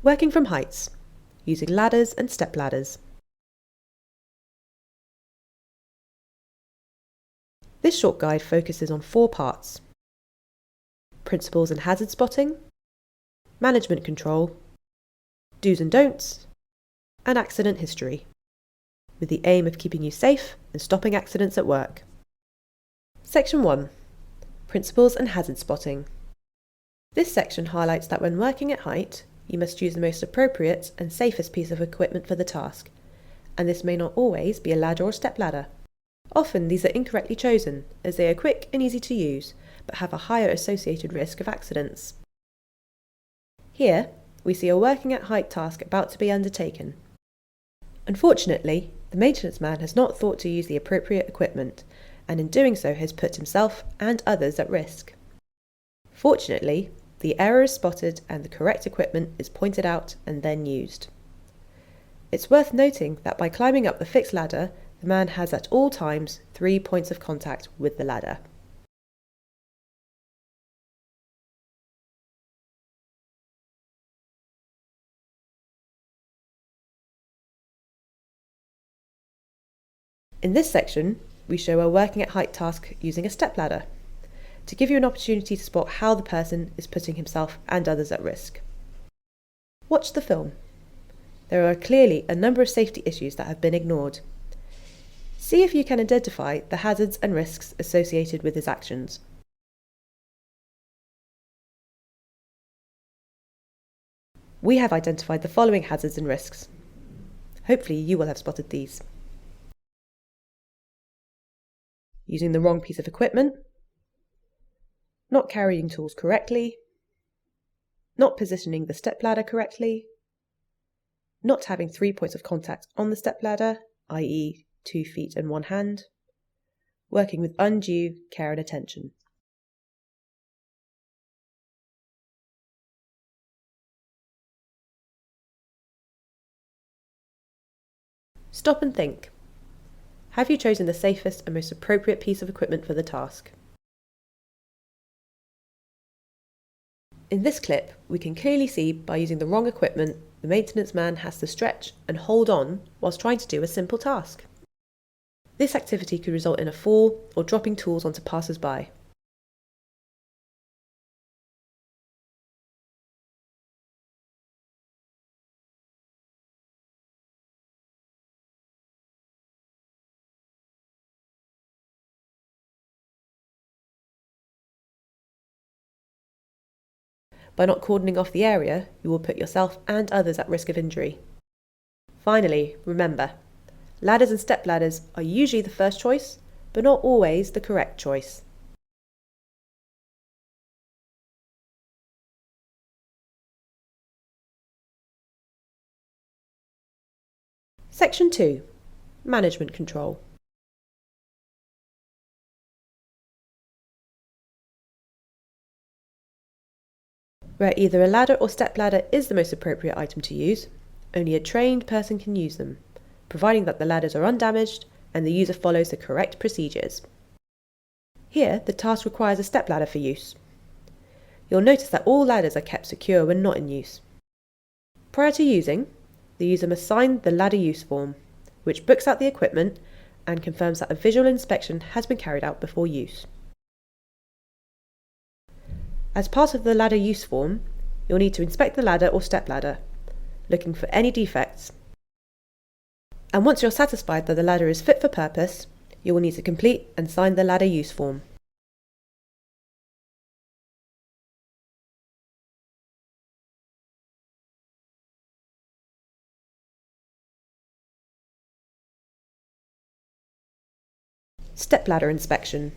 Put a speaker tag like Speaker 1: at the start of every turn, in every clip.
Speaker 1: Working from heights, using ladders and step ladders. This short guide focuses on 4 parts: principles and hazard spotting, management control, do's and don'ts, and accident history, with the aim of keeping you safe and stopping accidents at work. Section 1. Principles and hazard spotting. This section highlights that when working at height, you must use the most appropriate and safest piece of equipment for the task, and this may not always be a ladder or step ladder. Often these are incorrectly chosen, as they are quick and easy to use, but have a higher associated risk of accidents. Here, we see a working at height task about to be undertaken. Unfortunately, the maintenance man has not thought to use the appropriate equipment, and in doing so has put himself and others at risk. Fortunately, the error is spotted and the correct equipment is pointed out and then used. It's worth noting that by climbing up the fixed ladder, the man has at all times 3 points of contact with the ladder. In this section, we show a working at height task using a step ladder, to give you an opportunity to spot how the person is putting himself and others at risk. Watch the film. There are clearly a number of safety issues that have been ignored. See if you can identify the hazards and risks associated with his actions. We have identified the following hazards and risks. Hopefully you will have spotted these. Using the wrong piece of equipment, not carrying tools correctly, not positioning the step ladder correctly, not having 3 points of contact on the step ladder, i.e. 2 feet and 1 hand, working with undue care and attention. Stop and think. Have you chosen the safest and most appropriate piece of equipment for the task? In this clip, we can clearly see by using the wrong equipment, the maintenance man has to stretch and hold on whilst trying to do a simple task. This activity could result in a fall or dropping tools onto passers-by. By not cordoning off the area, you will put yourself and others at risk of injury. Finally, remember, ladders and step ladders are usually the first choice, but not always the correct choice. Section 2. Management control. Where either a ladder or step ladder is the most appropriate item to use, only a trained person can use them, providing that the ladders are undamaged and the user follows the correct procedures. Here, the task requires a step ladder for use. You'll notice that all ladders are kept secure when not in use. Prior to using, the user must sign the ladder use form, which books out the equipment and confirms that a visual inspection has been carried out before use. As part of the ladder use form, you'll need to inspect the ladder or step ladder, looking for any defects. And once you're satisfied that the ladder is fit for purpose, you will need to complete and sign the ladder use form. Step ladder inspection.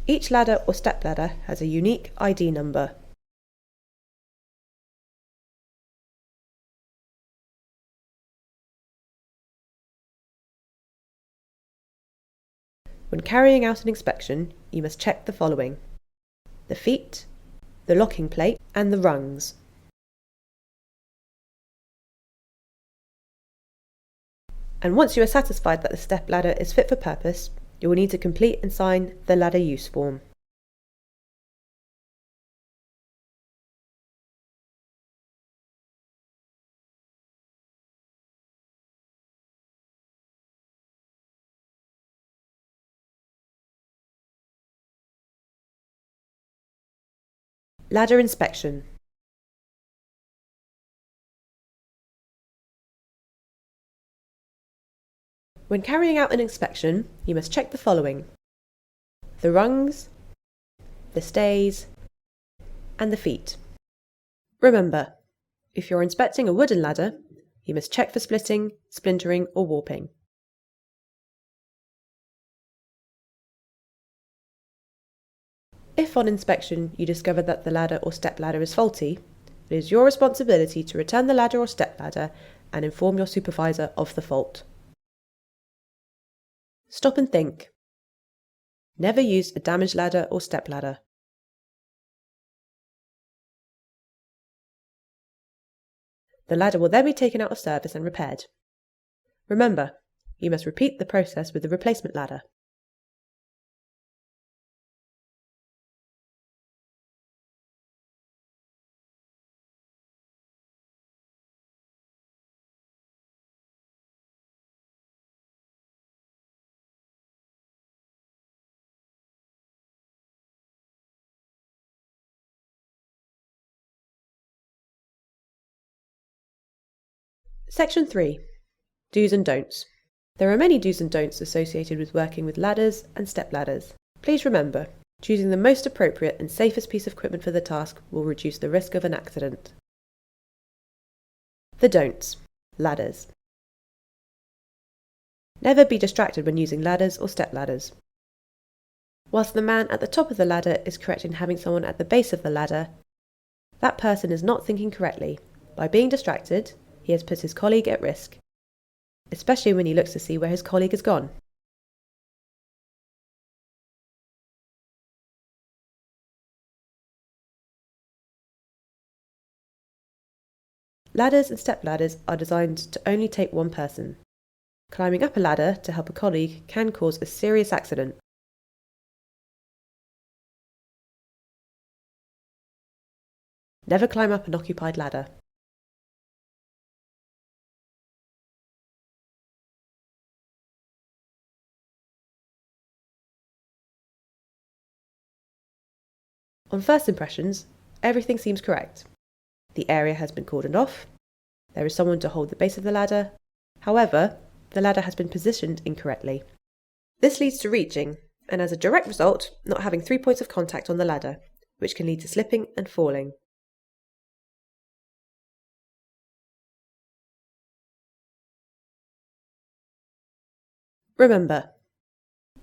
Speaker 1: Each ladder or step ladder has a unique ID number. When carrying out an inspection, you must check the following: the feet, the locking plate, and the rungs. And once you are satisfied that the step ladder is fit for purpose, you will need to complete and sign the ladder use form. Ladder inspection. When carrying out an inspection, you must check the following: the rungs, the stays, and the feet. Remember, if you're inspecting a wooden ladder, you must check for splitting, splintering, or warping. If on inspection you discover that the ladder or step ladder is faulty, it is your responsibility to return the ladder or step ladder and inform your supervisor of the fault. Stop and think. Never use a damaged ladder or step ladder. The ladder will then be taken out of service and repaired. Remember, you must repeat the process with the replacement ladder. Section 3. Do's and don'ts. There are many do's and don'ts associated with working with ladders and step ladders. Please remember, choosing the most appropriate and safest piece of equipment for the task will reduce the risk of an accident. The don'ts. Ladders. Never be distracted when using ladders or step ladders. Whilst the man at the top of the ladder is correct in having someone at the base of the ladder, that person is not thinking correctly. By being distracted, he has put his colleague at risk, especially when he looks to see where his colleague has gone. Ladders and step ladders are designed to only take one person. Climbing up a ladder to help a colleague can cause a serious accident. Never climb up an occupied ladder. On first impressions, everything seems correct. The area has been cordoned off. There is someone to hold the base of the ladder. However, the ladder has been positioned incorrectly. This leads to reaching, and as a direct result, not having 3 points of contact on the ladder, which can lead to slipping and falling. Remember,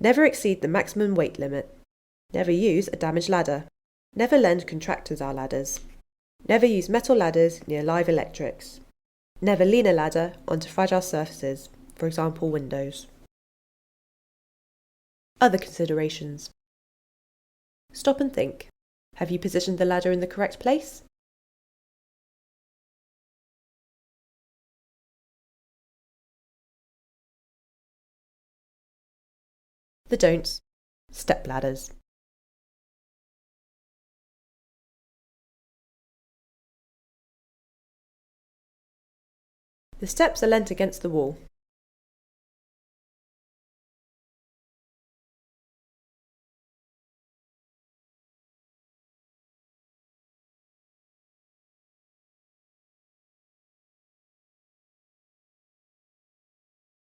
Speaker 1: never exceed the maximum weight limit. Never use a damaged ladder. Never lend contractors our ladders. Never use metal ladders near live electrics. Never lean a ladder onto fragile surfaces, for example windows. Other considerations. Stop and think. Have you positioned the ladder in the correct place? The don'ts. Step ladders. The steps are leant against the wall.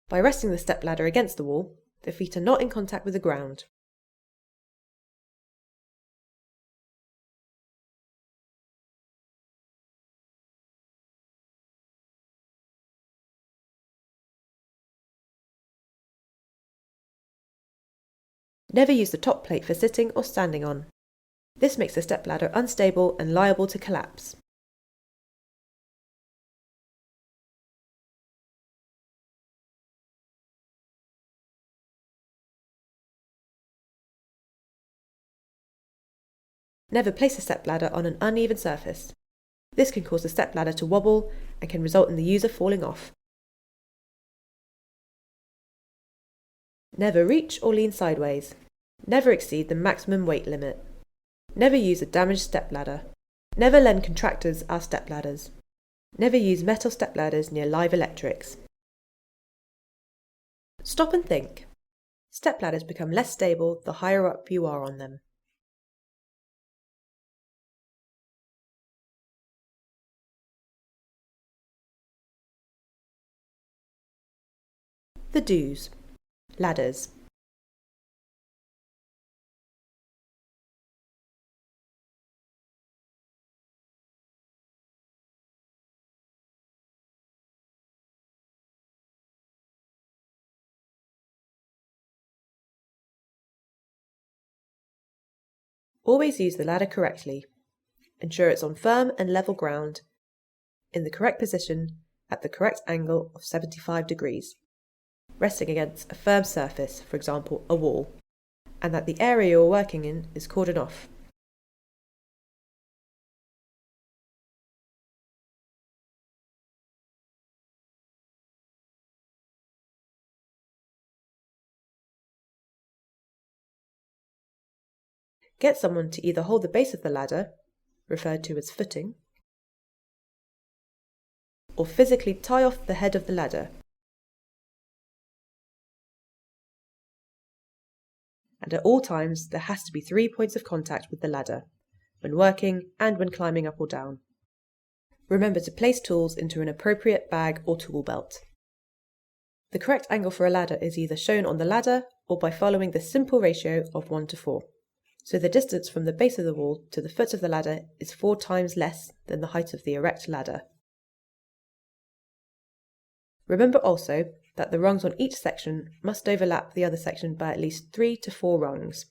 Speaker 1: By resting the step ladder against the wall, the feet are not in contact with the ground. Never use the top plate for sitting or standing on. This makes the step ladder unstable and liable to collapse. Never place a step ladder on an uneven surface. This can cause the step ladder to wobble and can result in the user falling off. Never reach or lean sideways. Never exceed the maximum weight limit. Never use a damaged step ladder. Never lend contractors our step ladders. Never use metal step ladders near live electrics. Stop and think. Step ladders become less stable the higher up you are on them. The do's. Ladders. Always use the ladder correctly. Ensure it's on firm and level ground, in the correct position, at the correct angle of 75 degrees, resting against a firm surface, for example a wall, and that the area you're working in is cordoned off. Get someone to either hold the base of the ladder, referred to as footing, or physically tie off the head of the ladder. And at all times there has to be 3 points of contact with the ladder, when working and when climbing up or down. Remember to place tools into an appropriate bag or tool belt. The correct angle for a ladder is either shown on the ladder or by following the simple ratio of 1:4. So the distance from the base of the wall to the foot of the ladder is 4 times less than the height of the erect ladder. Remember also that the rungs on each section must overlap the other section by at least 3 to 4 rungs.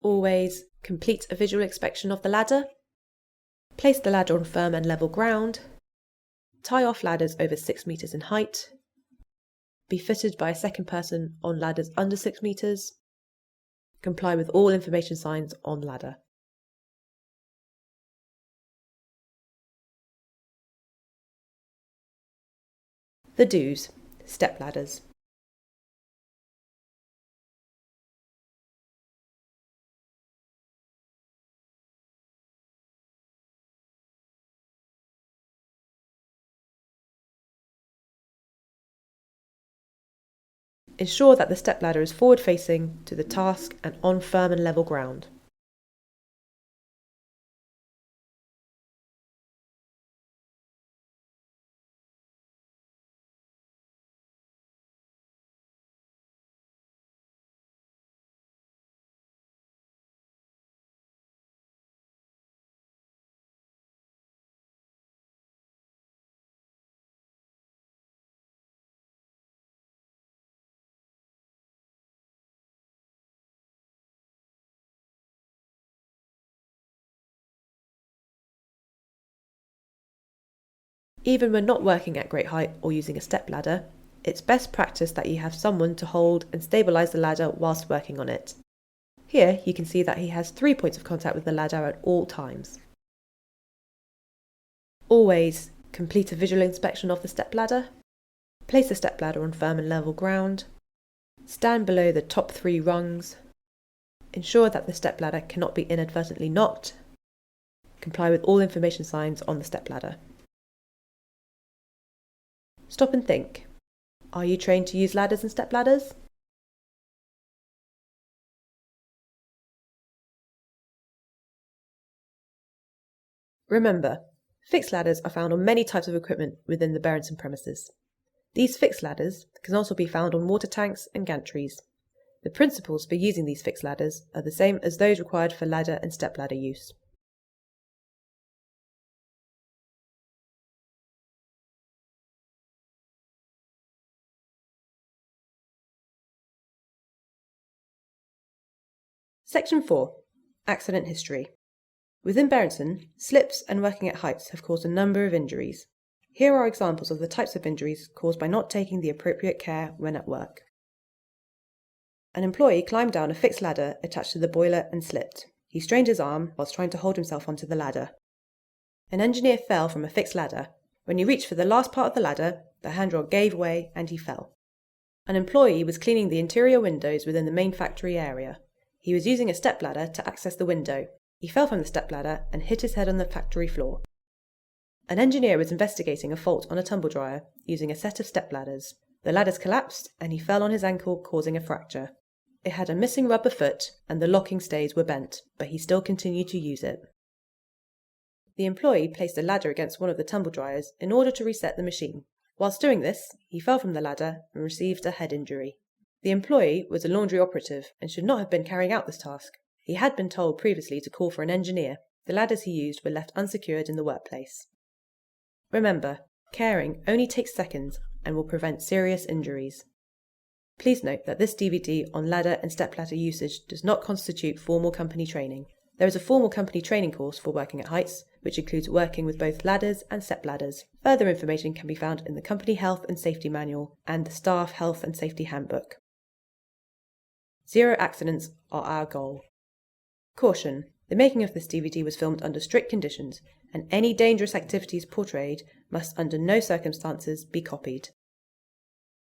Speaker 1: Always complete a visual inspection of the ladder. Place the ladder on firm and level ground. Tie off ladders over 6 meters in height. Be fitted by a second person on ladders under 6 meters. Comply with all information signs on ladder. The do's. Step ladders. Ensure that the stepladder is forward-facing to the task and on firm and level ground. Even when not working at great height or using a step ladder, it's best practice that you have someone to hold and stabilise the ladder whilst working on it. Here you can see that he has 3 points of contact with the ladder at all times. Always complete a visual inspection of the step ladder. Place the step ladder on firm and level ground. Stand below the top 3 rungs. Ensure that the step ladder cannot be inadvertently knocked. Comply with all information signs on the step ladder. Stop and think. Are you trained to use ladders and step ladders? Remember, fixed ladders are found on many types of equipment within the Berendsen premises. These fixed ladders can also be found on water tanks and gantries. The principles for using these fixed ladders are the same as those required for ladder and step ladder use. Section 4. Accident history. Within Berendsen, slips and working at heights have caused a number of injuries. Here are examples of the types of injuries caused by not taking the appropriate care when at work. An employee climbed down a fixed ladder attached to the boiler and slipped. He strained his arm whilst trying to hold himself onto the ladder. An engineer fell from a fixed ladder. When he reached for the last part of the ladder, the handrail gave way and he fell. An employee was cleaning the interior windows within the main factory area. He was using a stepladder to access the window. He fell from the stepladder and hit his head on the factory floor. An engineer was investigating a fault on a tumble dryer using a set of stepladders. The ladders collapsed and he fell on his ankle, causing a fracture. It had a missing rubber foot and the locking stays were bent, but he still continued to use it. The employee placed a ladder against one of the tumble dryers in order to reset the machine. Whilst doing this, he fell from the ladder and received a head injury. The employee was a laundry operative and should not have been carrying out this task. He had been told previously to call for an engineer. The ladders he used were left unsecured in the workplace. Remember, caring only takes seconds and will prevent serious injuries. Please note that this DVD on ladder and stepladder usage does not constitute formal company training. There is a formal company training course for working at heights, which includes working with both ladders and stepladders. Further information can be found in the Company Health and Safety Manual and the Staff Health and Safety Handbook. 0 accidents are our goal. Caution: the making of this DVD was filmed under strict conditions, and any dangerous activities portrayed must under no circumstances be copied.